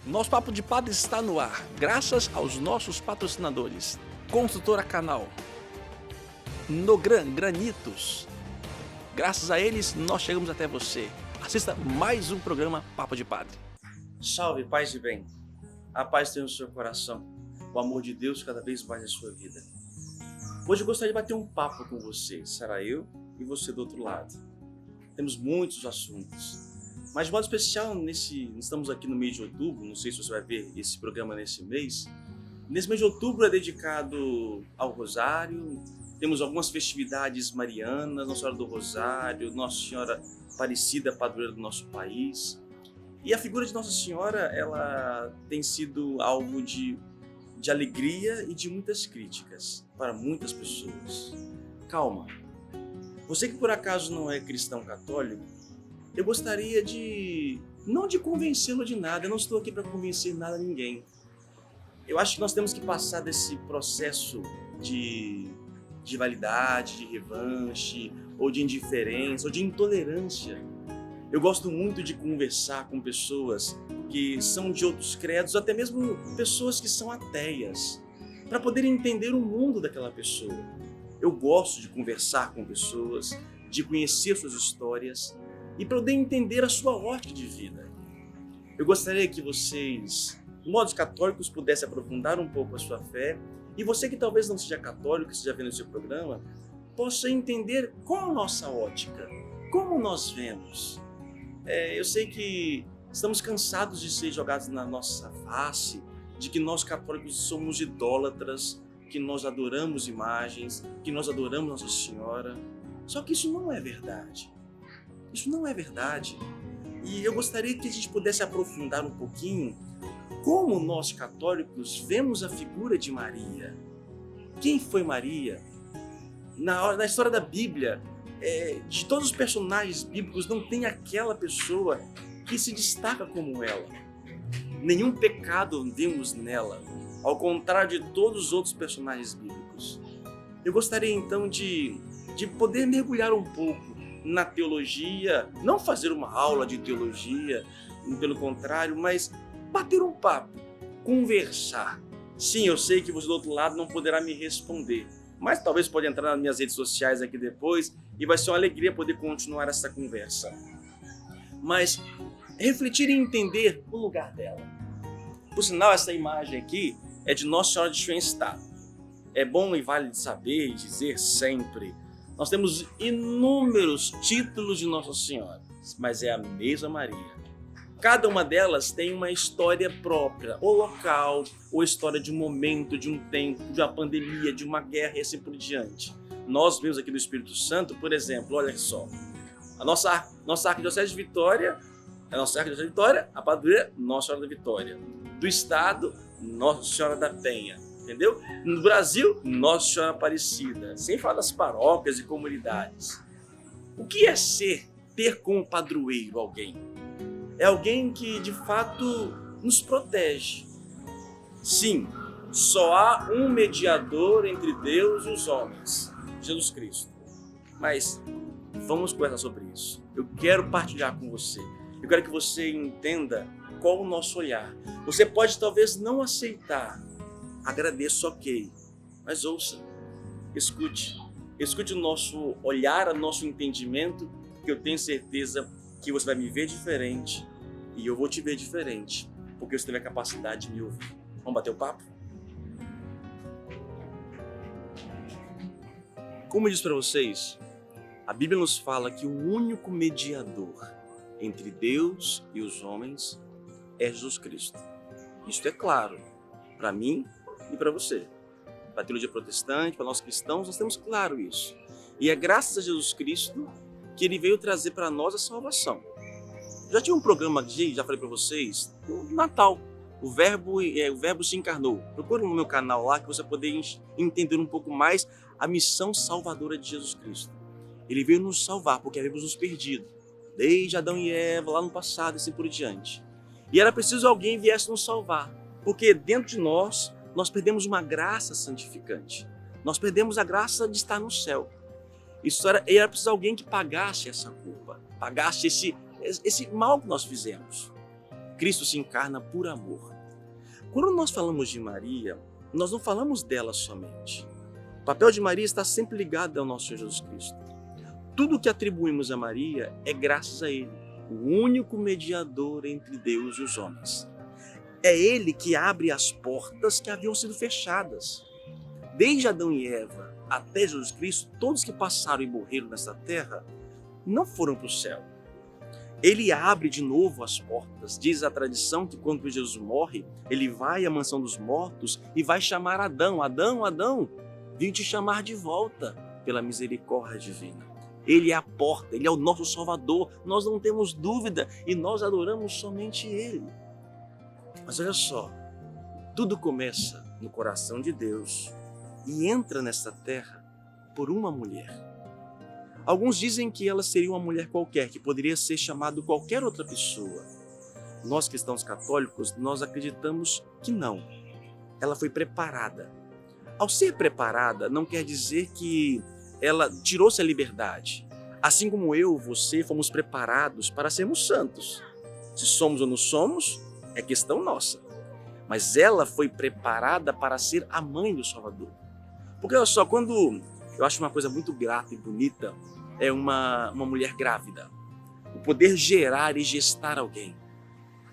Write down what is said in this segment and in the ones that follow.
Nosso Papo de Padre está no ar, graças aos nossos patrocinadores. Construtora Canal, Nogran Granitos. Graças a eles, nós chegamos até você. Assista mais um programa Papo de Padre. Salve, paz e bem. A paz tem no seu coração. O amor de Deus cada vez mais na sua vida. Hoje eu gostaria de bater um papo com você. Será eu e você do outro lado. Temos muitos assuntos. Mas de modo especial, estamos aqui no mês de outubro, não sei se você vai ver esse programa nesse mês. Nesse mês de outubro é dedicado ao Rosário, temos algumas festividades marianas, Nossa Senhora do Rosário, Nossa Senhora Aparecida, padroeira do nosso país. E a figura de Nossa Senhora, ela tem sido alvo de alegria e de muitas críticas para muitas pessoas. Calma, você que por acaso não é cristão católico, eu gostaria não de convencê-lo de nada, eu não estou aqui para convencer nada a ninguém. Eu acho que nós temos que passar desse processo de rivalidade, de revanche, ou de indiferença, ou de intolerância. Eu gosto muito de conversar com pessoas que são de outros credos, até mesmo pessoas que são ateias, para poder entender o mundo daquela pessoa. Eu gosto de conversar com pessoas, de conhecer suas histórias, e para poder entender a sua ótica de vida. Eu gostaria que vocês, de modos católicos, pudessem aprofundar um pouco a sua fé, e você que talvez não seja católico, que esteja vendo esse programa, possa entender qual a nossa ótica, como nós vemos. Eu sei que estamos cansados de ser jogados na nossa face, de que nós católicos somos idólatras, que nós adoramos imagens, que nós adoramos Nossa Senhora. Só que isso não é verdade. Isso não é verdade. E eu gostaria que a gente pudesse aprofundar um pouquinho como nós católicos vemos a figura de Maria. Quem foi Maria? Na história da Bíblia, de todos os personagens bíblicos, não tem aquela pessoa que se destaca como ela. Nenhum pecado vemos nela, ao contrário de todos os outros personagens bíblicos. Eu gostaria então de poder mergulhar um pouco na teologia, não fazer uma aula de teologia, pelo contrário, mas bater um papo, conversar. Sim, eu sei que você do outro lado não poderá me responder, mas talvez pode entrar nas minhas redes sociais aqui depois e vai ser uma alegria poder continuar essa conversa. Mas refletir e entender o lugar dela. Por sinal, essa imagem aqui é de Nossa Senhora de Schoenstatt. É bom e vale de saber e dizer sempre: nós temos inúmeros títulos de Nossa Senhora, mas é a mesma Maria. Cada uma delas tem uma história própria, ou local, ou história de um momento, de um tempo, de uma pandemia, de uma guerra e assim por diante. Nós vemos aqui do Espírito Santo, por exemplo, olha só, a nossa Arquidiocese de Vitória, a padroeira Nossa Senhora da Vitória. Do Estado, Nossa Senhora da Penha. Entendeu? No Brasil, Nossa Senhora Aparecida, sem falar das paróquias e comunidades. O que é ter como padroeiro alguém? É alguém que, de fato, nos protege. Sim, só há um mediador entre Deus e os homens, Jesus Cristo. Mas vamos conversar sobre isso. Eu quero partilhar com você. Eu quero que você entenda qual o nosso olhar. Você pode talvez não aceitar. Agradeço, ok, mas ouça, escute o nosso olhar, o nosso entendimento, que eu tenho certeza que você vai me ver diferente e eu vou te ver diferente, porque você teve a capacidade de me ouvir. Vamos bater o papo? Como eu disse para vocês, a Bíblia nos fala que o único mediador entre Deus e os homens é Jesus Cristo. Isso é claro para mim e para você. Para a teologia protestante, para nós cristãos, nós temos claro isso. E é graças a Jesus Cristo que ele veio trazer para nós a salvação. Já tinha um programa aqui, já falei para vocês, no Natal, o Verbo se encarnou. Procure no meu canal lá que você poder entender um pouco mais a missão salvadora de Jesus Cristo. Ele veio nos salvar porque havíamos nos perdido, desde Adão e Eva, lá no passado e assim por diante. E era preciso alguém viesse nos salvar, porque dentro de nós perdemos uma graça santificante. Nós perdemos a graça de estar no céu. Era preciso alguém que pagasse essa culpa, pagasse esse mal que nós fizemos. Cristo se encarna por amor. Quando nós falamos de Maria, nós não falamos dela somente. O papel de Maria está sempre ligado ao nosso Senhor Jesus Cristo. Tudo que atribuímos a Maria é graças a Ele, o único mediador entre Deus e os homens. É Ele que abre as portas que haviam sido fechadas. Desde Adão e Eva até Jesus Cristo, todos que passaram e morreram nesta terra não foram para o céu. Ele abre de novo as portas. Diz a tradição que quando Jesus morre, ele vai à mansão dos mortos e vai chamar Adão. Adão, Adão, vim te chamar de volta pela misericórdia divina. Ele é a porta, ele é o nosso Salvador. Nós não temos dúvida e nós adoramos somente Ele. Mas olha só, tudo começa no coração de Deus e entra nessa terra por uma mulher. Alguns dizem que ela seria uma mulher qualquer, que poderia ser chamada qualquer outra pessoa. Nós cristãos católicos, nós acreditamos que não. Ela foi preparada. Ao ser preparada, não quer dizer que ela tirou-se a liberdade. Assim como eu, você, fomos preparados para sermos santos. Se somos ou não somos, é questão nossa. Mas ela foi preparada para ser a mãe do Salvador. Porque olha só, quando eu acho uma coisa muito grata e bonita, é uma mulher grávida. O poder gerar e gestar alguém.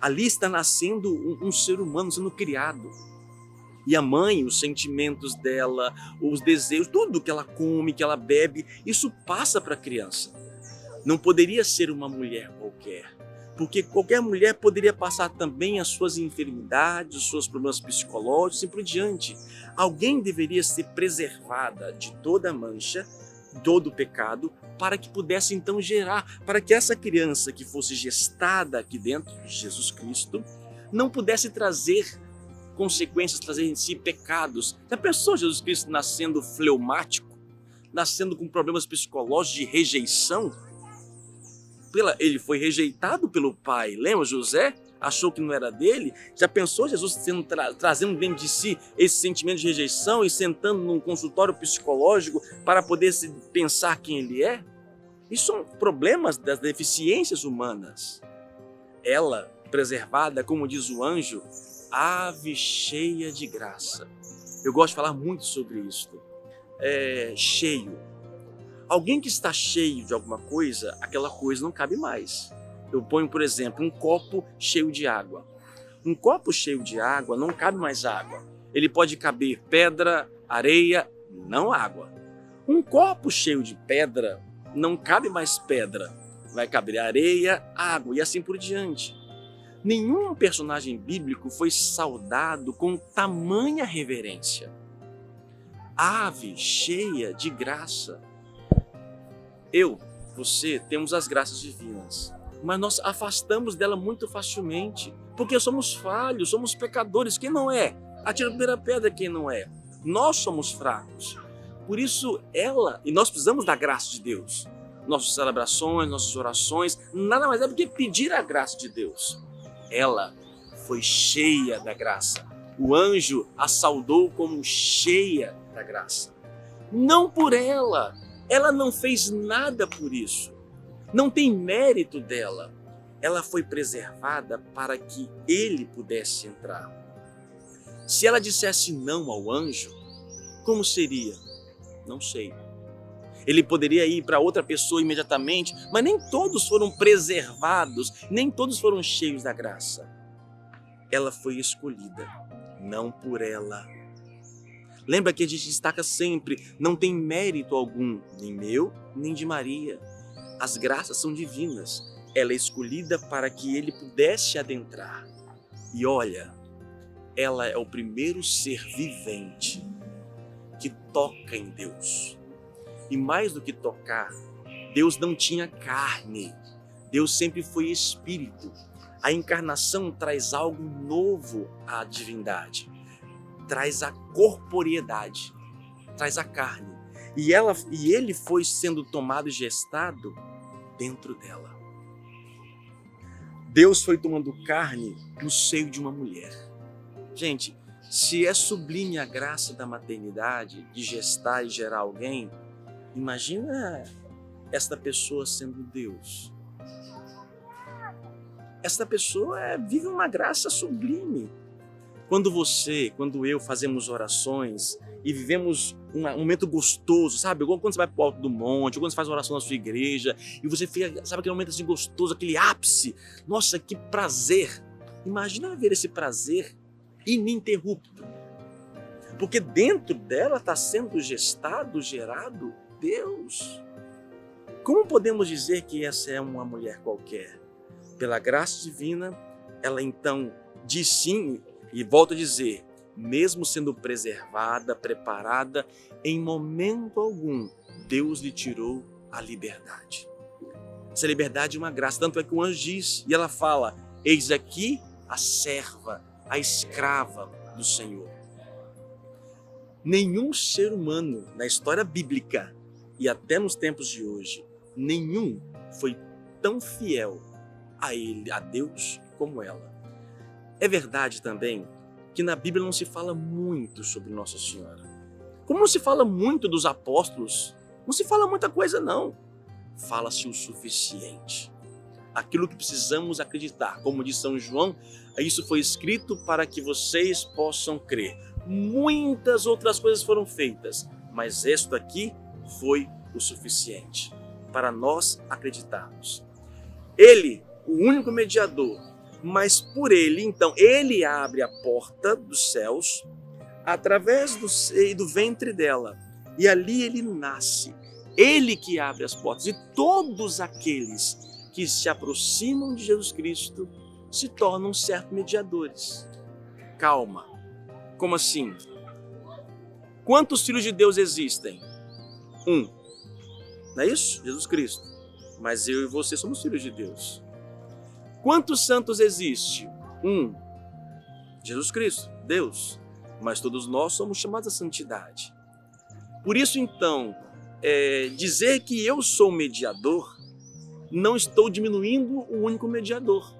Ali está nascendo um ser humano sendo criado. E a mãe, os sentimentos dela, os desejos, tudo que ela come, que ela bebe, isso passa para a criança. Não poderia ser uma mulher qualquer. Porque qualquer mulher poderia passar também as suas enfermidades, os seus problemas psicológicos e assim por diante. Alguém deveria ser preservada de toda mancha, todo pecado, para que pudesse então gerar, para que essa criança que fosse gestada aqui dentro de Jesus Cristo, não pudesse trazer consequências, trazer em si pecados. Já pensou Jesus Cristo nascendo fleumático, nascendo com problemas psicológicos de rejeição? Ele foi rejeitado pelo pai, lembra José? Achou que não era dele? Já pensou Jesus trazendo dentro de si esse sentimento de rejeição e sentando num consultório psicológico para poder pensar quem ele é? Isso são problemas das deficiências humanas. Ela, preservada, como diz o anjo, ave cheia de graça. Eu gosto de falar muito sobre isso. Cheio. Alguém que está cheio de alguma coisa, aquela coisa não cabe mais. Eu ponho, por exemplo, um copo cheio de água. Um copo cheio de água não cabe mais água. Ele pode caber pedra, areia, não água. Um copo cheio de pedra não cabe mais pedra. Vai caber areia, água e assim por diante. Nenhum personagem bíblico foi saudado com tamanha reverência. Ave cheia de graça. Eu, você, temos as graças divinas, mas nós afastamos dela muito facilmente, porque somos falhos, somos pecadores. Quem não é? Atira a primeira pedra quem não é. Nós somos fracos. Por isso e nós precisamos da graça de Deus. Nossas celebrações, nossas orações, nada mais é do que pedir a graça de Deus. Ela foi cheia da graça. O anjo a saudou como cheia da graça. Não por ela. Ela não fez nada por isso. Não tem mérito dela. Ela foi preservada para que ele pudesse entrar. Se ela dissesse não ao anjo, como seria? Não sei. Ele poderia ir para outra pessoa imediatamente, mas nem todos foram preservados, nem todos foram cheios da graça. Ela foi escolhida, não por ela. Lembra que a gente destaca sempre, não tem mérito algum, nem meu, nem de Maria. As graças são divinas. Ela é escolhida para que ele pudesse adentrar. E olha, ela é o primeiro ser vivente que toca em Deus. E mais do que tocar, Deus não tinha carne. Deus sempre foi espírito. A encarnação traz algo novo à divindade. Traz a corporeidade, traz a carne. E ele foi sendo tomado e gestado dentro dela. Deus foi tomando carne no seio de uma mulher. Gente, se é sublime a graça da maternidade, de gestar e gerar alguém, imagina esta pessoa sendo Deus. essa pessoa vive uma graça sublime. Quando quando eu fazemos orações e vivemos um momento gostoso, sabe? Igual quando você vai para o alto do monte, ou quando você faz oração na sua igreja, e você fica, sabe, aquele momento assim gostoso, aquele ápice. Nossa, que prazer! Imagina ver esse prazer ininterrupto. Porque dentro dela está sendo gerado Deus. Como podemos dizer que essa é uma mulher qualquer? Pela graça divina, ela então diz sim, e volto a dizer, mesmo sendo preservada, preparada, em momento algum, Deus lhe tirou a liberdade. Essa liberdade é uma graça, tanto é que o anjo diz, e ela fala, eis aqui a serva, a escrava do Senhor. Nenhum ser humano na história bíblica, e até nos tempos de hoje, nenhum foi tão fiel a Deus como ela. É verdade também que na Bíblia não se fala muito sobre Nossa Senhora. Como não se fala muito dos apóstolos, não se fala muita coisa não. Fala-se o suficiente. Aquilo que precisamos acreditar, como diz São João, isso foi escrito para que vocês possam crer. Muitas outras coisas foram feitas, mas isto aqui foi o suficiente para nós acreditarmos. Ele, o único mediador, mas por ele, então, ele abre a porta dos céus através do seio, do ventre dela, e ali ele nasce. Ele que abre as portas, e todos aqueles que se aproximam de Jesus Cristo se tornam certos mediadores. Calma, como assim? Quantos filhos de Deus existem? Um, não é isso? Jesus Cristo. Mas eu e você somos filhos de Deus. Quantos santos existe? Um, Jesus Cristo, Deus. Mas todos nós somos chamados à santidade. Por isso, então, dizer que eu sou mediador, não estou diminuindo o único mediador.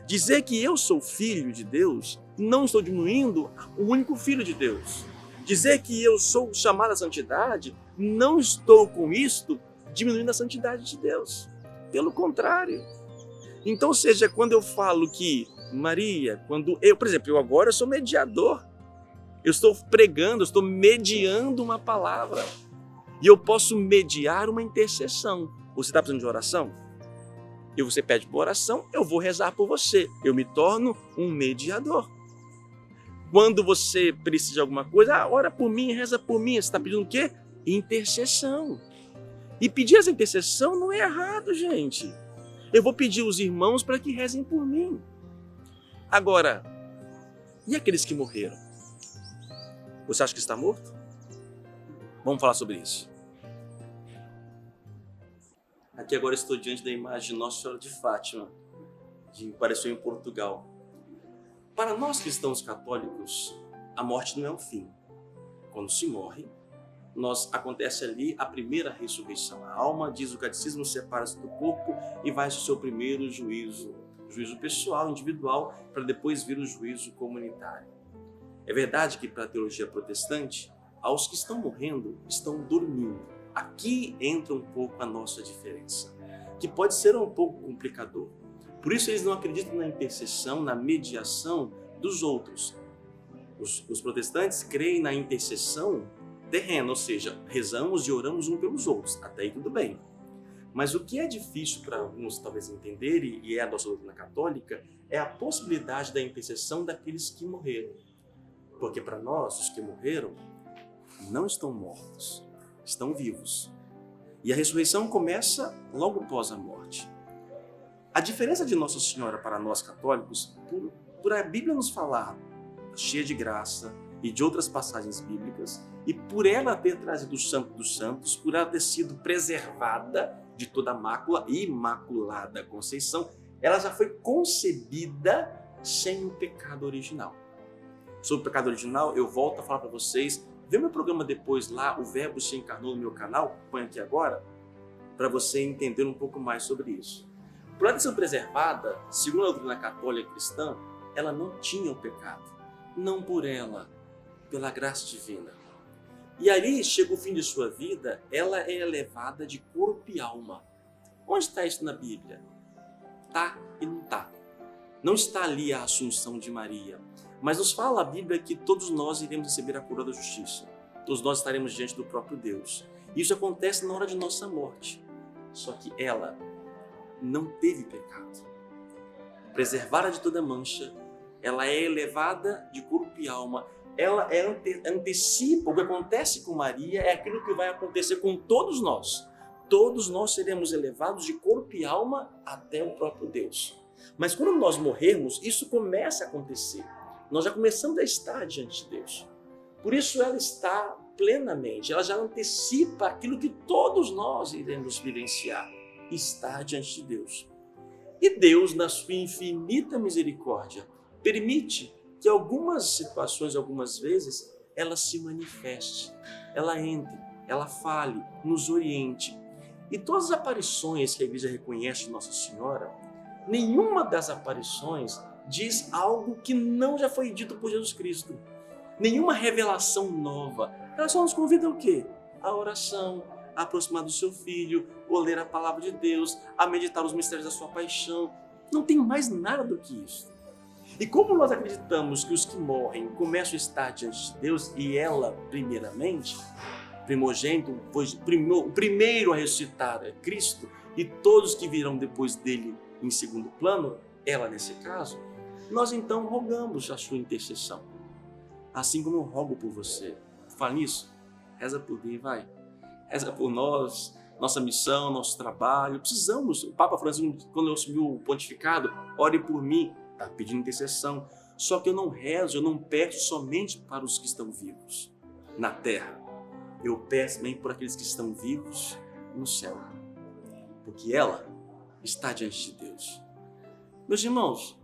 Dizer que eu sou filho de Deus, não estou diminuindo o único filho de Deus. Dizer que eu sou chamado à santidade, não estou com isto diminuindo a santidade de Deus. Pelo contrário. Então, ou seja, quando eu falo que Maria, por exemplo, eu agora sou mediador, eu estou pregando, eu estou mediando uma palavra, e eu posso mediar uma intercessão. Você está precisando de oração? E você pede por oração, eu vou rezar por você. Eu me torno um mediador. Quando você precisa de alguma coisa, ora por mim, reza por mim. Você está pedindo o quê? Intercessão. E pedir essa intercessão não é errado, gente. Eu vou pedir os irmãos para que rezem por mim. Agora, e aqueles que morreram? Você acha que está morto? Vamos falar sobre isso. Aqui agora estou diante da imagem de Nossa Senhora de Fátima, que apareceu em Portugal. Para nós cristãos católicos, a morte não é um fim. Quando se morre, acontece ali a primeira ressurreição. A alma, diz o catecismo, separa-se do corpo e vai ao seu primeiro juízo pessoal, individual, para depois vir o juízo comunitário. É verdade que para a teologia protestante, aos que estão morrendo, estão dormindo. Aqui entra um pouco a nossa diferença, que pode ser um pouco complicador. Por isso eles não acreditam na intercessão, na mediação dos outros. Os protestantes creem na intercessão terrena, ou seja, rezamos e oramos uns pelos outros. Até aí tudo bem. Mas o que é difícil para alguns talvez entenderem, e é a nossa doutrina católica, é a possibilidade da intercessão daqueles que morreram. Porque para nós, os que morreram, não estão mortos, estão vivos. E a ressurreição começa logo após a morte. A diferença de Nossa Senhora para nós católicos, por a Bíblia nos falar, cheia de graça, e de outras passagens bíblicas, e por ela ter trazido o Santo dos Santos, por ela ter sido preservada de toda mácula, Imaculada Conceição, ela já foi concebida sem o pecado original. Sobre o pecado original, eu volto a falar para vocês. Vê meu programa depois lá, O Verbo se encarnou no meu canal, põe aqui agora, para você entender um pouco mais sobre isso. Por ela ter sido preservada, segundo a doutrina católica cristã, ela não tinha o pecado. Não por ela, pela graça divina. E ali chega o fim de sua vida, ela é elevada de corpo e alma. Onde está isso na Bíblia? Tá e não tá. Não está ali a assunção de Maria, mas nos fala a Bíblia que todos nós iremos receber a coroa da justiça. Todos nós estaremos diante do próprio Deus. Isso acontece na hora de nossa morte. Só que ela não teve pecado. Preservada de toda mancha, ela é elevada de corpo e alma. Ela antecipa o que acontece com Maria, é aquilo que vai acontecer com todos nós. Todos nós seremos elevados de corpo e alma até o próprio Deus. Mas quando nós morrermos, isso começa a acontecer. Nós já começamos a estar diante de Deus. Por isso ela está plenamente, ela já antecipa aquilo que todos nós iremos vivenciar, estar diante de Deus. E Deus, na sua infinita misericórdia, permite que algumas situações, algumas vezes, ela se manifeste, ela entre, ela fale, nos oriente. E todas as aparições que a igreja reconhece de Nossa Senhora, nenhuma das aparições diz algo que não já foi dito por Jesus Cristo. Nenhuma revelação nova. Ela só nos convida ao quê? A oração, a aproximar do seu filho, ou ler a palavra de Deus, a meditar os mistérios da sua paixão. Não tem mais nada do que isso. E como nós acreditamos que os que morrem começam a estar diante de Deus, e ela, primeiramente, primogênito, pois o primeiro a ressuscitar é Cristo, e todos que virão depois dele em segundo plano, ela nesse caso, nós então rogamos a sua intercessão. Assim como eu rogo por você. Fala nisso, reza por mim, vai. Reza por nós, nossa missão, nosso trabalho. Precisamos. O Papa Francisco, quando assumiu o pontificado, ore por mim, está pedindo intercessão. Só que eu não rezo, eu não peço somente para os que estão vivos na terra. Eu peço também por aqueles que estão vivos no céu. Porque ela está diante de Deus. Meus irmãos,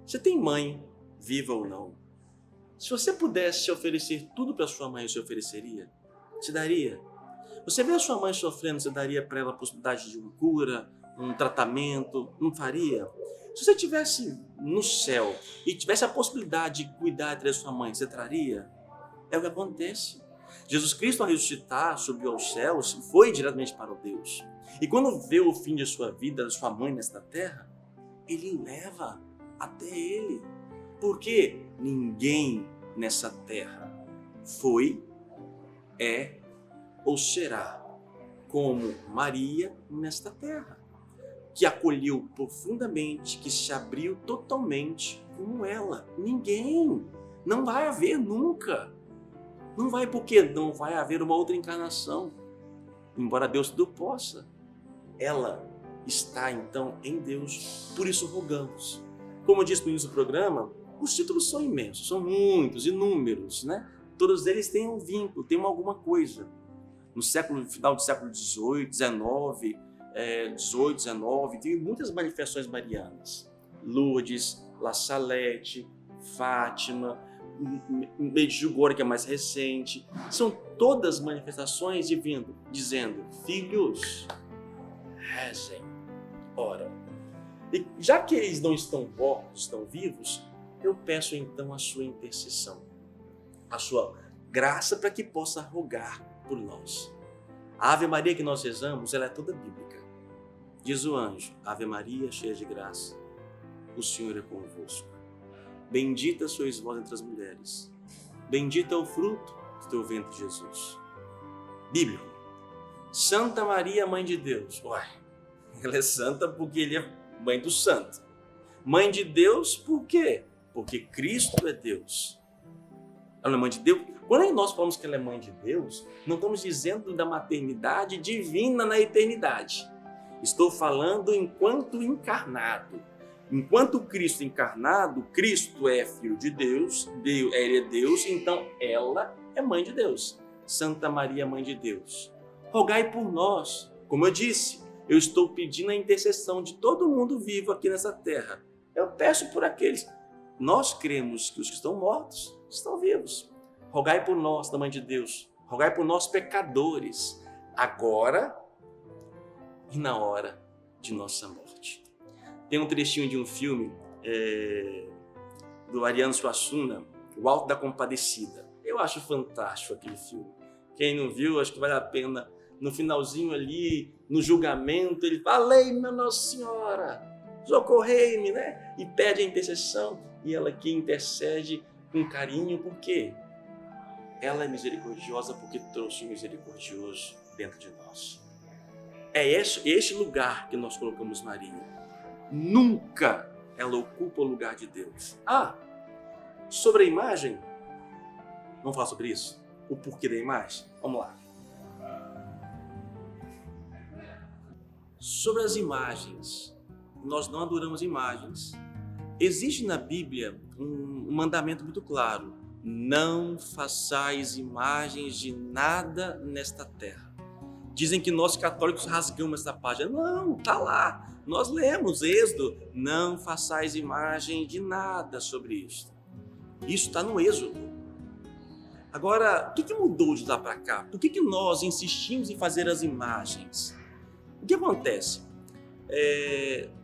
você tem mãe, viva ou não? Se você pudesse oferecer tudo para sua mãe, você ofereceria? Você daria? Você vê a sua mãe sofrendo, você daria para ela a possibilidade de uma cura, um tratamento? Não faria? Se você estivesse no céu e tivesse a possibilidade de cuidar da sua mãe, você traria? É o que acontece. Jesus Cristo, ao ressuscitar, subiu aos céus, foi diretamente para o Deus. E quando vê o fim de sua vida, da sua mãe nesta terra, ele leva até ele. Porque ninguém nessa terra foi, é ou será como Maria nesta terra, que acolheu profundamente, que se abriu totalmente como ela. Ninguém. Não vai haver nunca. Não vai, porque não vai haver uma outra encarnação. Embora Deus tudo possa. Ela está então em Deus. Por isso rogamos. Como eu disse no início do programa, os títulos são imensos, são muitos, inúmeros, né? Todos eles têm um vínculo, têm alguma coisa. No final do século XVIII, XIX, tem muitas manifestações marianas. Lourdes, La Salette, Fátima, Medjugorje, que é mais recente. São todas manifestações dizendo, filhos, rezem, oram. E já que eles não estão mortos, estão vivos, eu peço então a sua intercessão, a sua graça para que possa rogar por nós. A Ave Maria que nós rezamos, ela é toda bíblica. Diz o anjo, Ave Maria, cheia de graça, o Senhor é convosco. Bendita sois vós entre as mulheres, bendito é o fruto do teu ventre, Jesus. Bíblico. Santa Maria, Mãe de Deus. Uai, ela é santa porque ele é mãe do santo. Mãe de Deus por quê? Porque Cristo é Deus. Ela é mãe de Deus. Quando nós falamos que ela é mãe de Deus, não estamos dizendo da maternidade divina na eternidade. Estou falando enquanto encarnado. Enquanto Cristo encarnado, Cristo é filho de Deus, ele é Deus, então ela é mãe de Deus. Santa Maria, Mãe de Deus, rogai por nós. Como eu disse, eu estou pedindo a intercessão de todo mundo vivo aqui nessa terra. Eu peço por aqueles. Nós cremos que os que estão mortos estão vivos. Rogai por nós, da Mãe de Deus. Rogai por nós, pecadores, agora e na hora de nossa morte. Tem um trechinho de um filme do Ariano Suassuna, O Alto da Compadecida. Eu acho fantástico aquele filme. Quem não viu, acho que vale a pena. No finalzinho ali, no julgamento, ele fala, falei, minha Nossa Senhora. socorrei-me, né? E pede a intercessão. E ela aqui intercede com carinho, por quê? Ela é misericordiosa porque trouxe o misericordioso dentro de nós. É este lugar que nós colocamos Maria. Nunca ela ocupa o lugar de Deus. Sobre a imagem, vamos falar sobre isso? O porquê da imagem? Vamos lá. Sobre as imagens, nós não adoramos imagens. Existe na Bíblia um mandamento muito claro: não façais imagens de nada nesta terra. Dizem que nós católicos rasgamos essa página. Não, está lá. Nós lemos Êxodo. Não façais imagem de nada sobre isso. Isso está no Êxodo. Agora, o que mudou de lá para cá? Por que nós insistimos em fazer as imagens? O que acontece?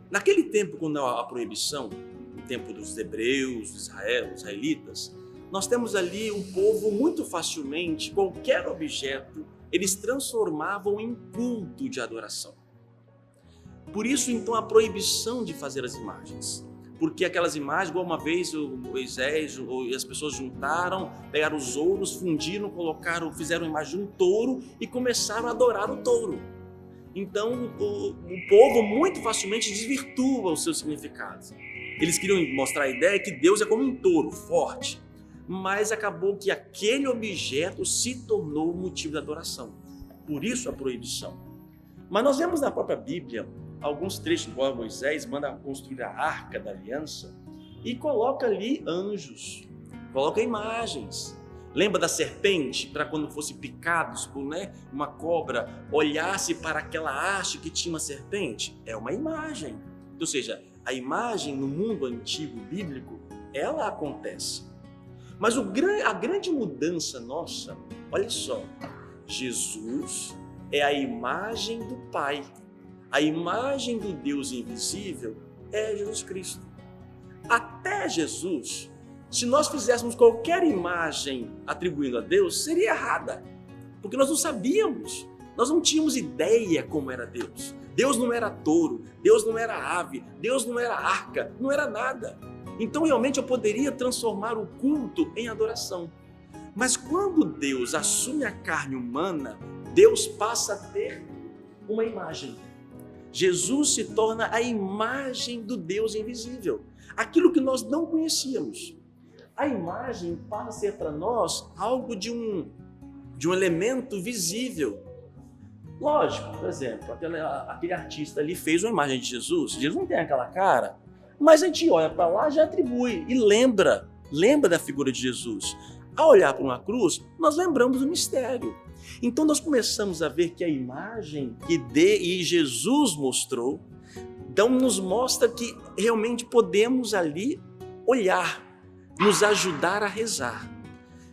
Naquele tempo, quando há a proibição, no tempo dos hebreus, dos israelitas, nós temos ali um povo muito facilmente, qualquer objeto, eles transformavam em culto de adoração. Por isso, então, a proibição de fazer as imagens. Porque aquelas imagens, igual uma vez o Moisés e as pessoas juntaram, pegaram os ouros, fundiram, fizeram a imagem de um touro e começaram a adorar o touro. Então, o povo muito facilmente desvirtua os seus significados. Eles queriam mostrar a ideia que Deus é como um touro, forte. Mas acabou que aquele objeto se tornou motivo de adoração. Por isso a proibição. Mas nós vemos na própria Bíblia alguns trechos, igual Moisés manda construir a Arca da Aliança e coloca ali anjos, coloca imagens. Lembra da serpente? Para quando fosse picados por uma cobra, olhasse para aquela haste que tinha uma serpente? É uma imagem. Ou seja, a imagem no mundo antigo bíblico, ela acontece. Mas a grande mudança nossa, olha só, Jesus é a imagem do Pai. A imagem do Deus invisível é Jesus Cristo. Até Jesus, se nós fizéssemos qualquer imagem atribuindo a Deus, seria errada. Porque nós não sabíamos, nós não tínhamos ideia como era Deus. Deus não era touro, Deus não era ave, Deus não era arca, não era nada. Então realmente eu poderia transformar o culto em adoração. Mas quando Deus assume a carne humana, Deus passa a ter uma imagem. Jesus se torna a imagem do Deus invisível, aquilo que nós não conhecíamos. A imagem passa a ser para nós algo de um elemento visível. Lógico, por exemplo, aquele artista ali fez uma imagem de Jesus. Jesus não tem aquela cara, mas a gente olha para lá, já atribui e lembra da figura de Jesus. Ao olhar para uma cruz, nós lembramos do mistério. Então nós começamos a ver que a imagem que Jesus mostrou, então nos mostra que realmente podemos ali olhar, nos ajudar a rezar.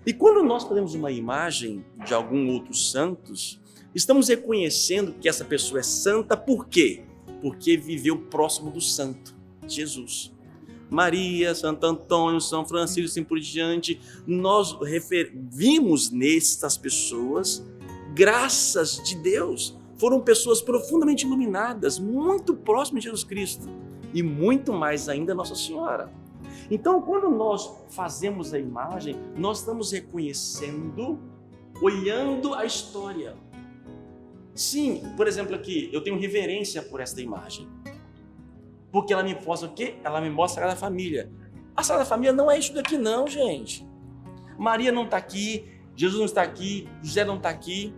E quando nós fazemos uma imagem de algum outro santos, estamos reconhecendo que essa pessoa é santa, por quê? Porque viveu próximo do santo, Jesus. Maria, Santo Antônio, São Francisco, assim por diante, nós vimos nessas pessoas graças de Deus. Foram pessoas profundamente iluminadas, muito próximas de Jesus Cristo e muito mais ainda Nossa Senhora. Então, quando nós fazemos a imagem, nós estamos reconhecendo, olhando a história. Sim, por exemplo aqui, eu tenho reverência por esta imagem. Porque ela me mostra o quê? Ela me mostra a Sagrada Família. A Sagrada Família não é isso daqui não, gente. Maria não está aqui, Jesus não está aqui, José não está aqui.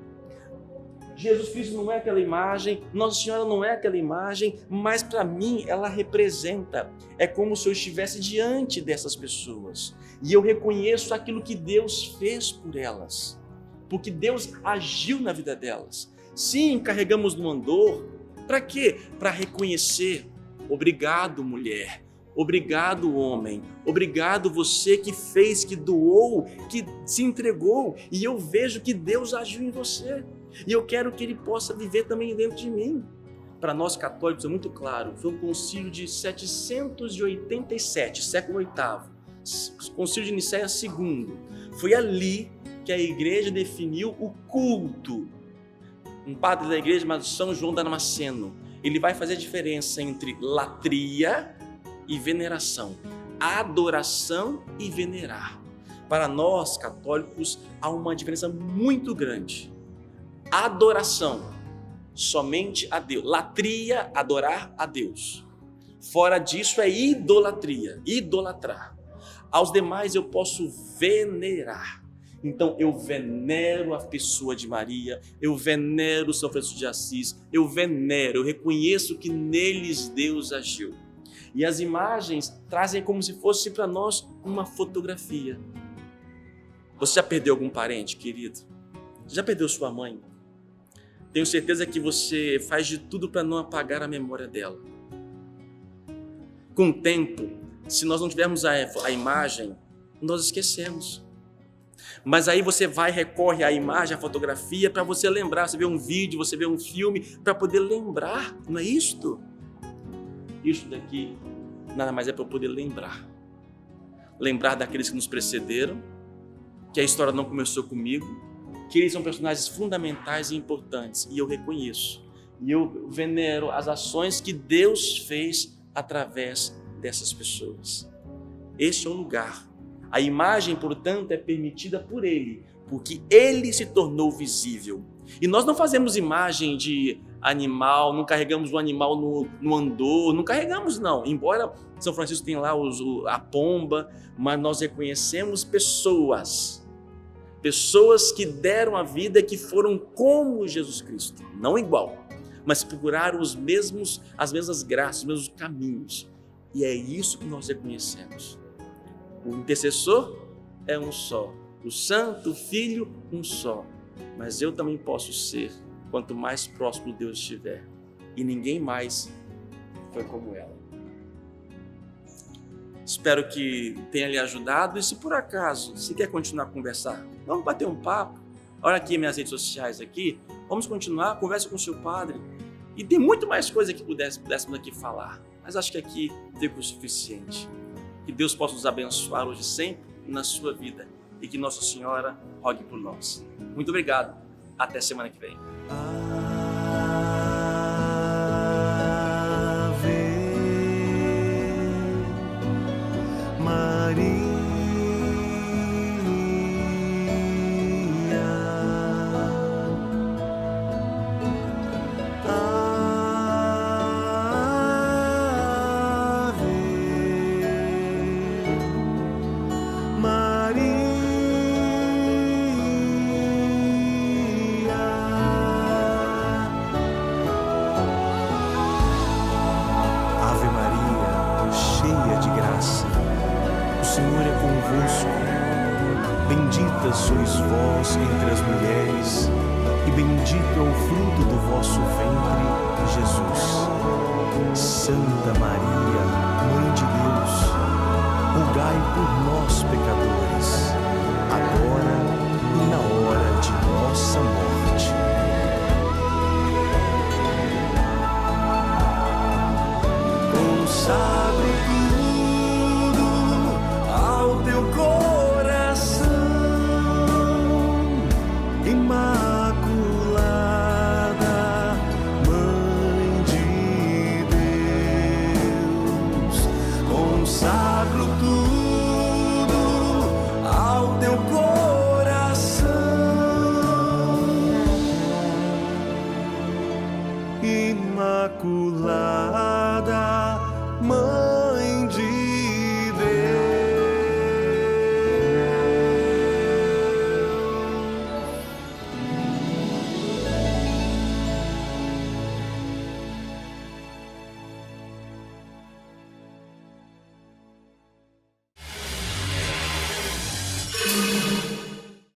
Jesus Cristo não é aquela imagem, Nossa Senhora não é aquela imagem, mas para mim ela representa. É como se eu estivesse diante dessas pessoas. E eu reconheço aquilo que Deus fez por elas. Porque Deus agiu na vida delas. Sim, carregamos no andor. Para quê? Para reconhecer. Obrigado, mulher. Obrigado, homem. Obrigado você que fez, que doou, que se entregou. E eu vejo que Deus agiu em você. E eu quero que Ele possa viver também dentro de mim. Para nós católicos é muito claro. Foi um concílio de 787, século VIII. Concílio de Nicéia II. Foi ali que a igreja definiu o culto. Um padre da igreja chamado São João Damasceno. ele vai fazer a diferença entre latria e veneração, adoração e venerar. Para nós, católicos, há uma diferença muito grande. Adoração, somente a Deus. Latria, adorar a Deus. Fora disso é idolatria, idolatrar. Aos demais eu posso venerar. Então eu venero a pessoa de Maria, eu venero São Francisco de Assis, eu reconheço que neles Deus agiu. E as imagens trazem como se fosse para nós uma fotografia. Você já perdeu algum parente, querido? Já perdeu sua mãe? Tenho certeza que você faz de tudo para não apagar a memória dela. Com o tempo, se nós não tivermos a imagem, nós esquecemos. Mas aí você recorre à imagem, à fotografia, para você lembrar. Você vê um vídeo, você vê um filme, para poder lembrar. Não é isto? Isto daqui nada mais é para eu poder lembrar. Lembrar daqueles que nos precederam, que a história não começou comigo, que eles são personagens fundamentais e importantes, e eu reconheço. E eu venero as ações que Deus fez através dessas pessoas. Este é o lugar. A imagem, portanto, é permitida por Ele, porque Ele se tornou visível. E nós não fazemos imagem de animal, não carregamos o animal no andor, não carregamos não. Embora São Francisco tenha lá a pomba, mas nós reconhecemos pessoas que deram a vida, que foram como Jesus Cristo, não igual, mas procuraram as mesmas graças, os mesmos caminhos. E é isso que nós reconhecemos. O intercessor é um só, o Santo Filho um só, mas eu também posso ser, quanto mais próximo Deus estiver, e ninguém mais foi como ela. Espero que tenha lhe ajudado, e se por acaso você quer continuar a conversar, vamos bater um papo. Olha aqui minhas redes sociais aqui, vamos continuar, conversa com o seu padre. E tem muito mais coisa que pudéssemos aqui falar, mas acho que aqui deu o suficiente. Que Deus possa nos abençoar hoje sempre na sua vida e que Nossa Senhora rogue por nós. Muito obrigado. Até semana que vem. Bendita sois vós entre as mulheres, e bendito é o fruto do vosso ventre, Jesus. Santa Maria, Mãe de Deus, rogai por nós, pecadores,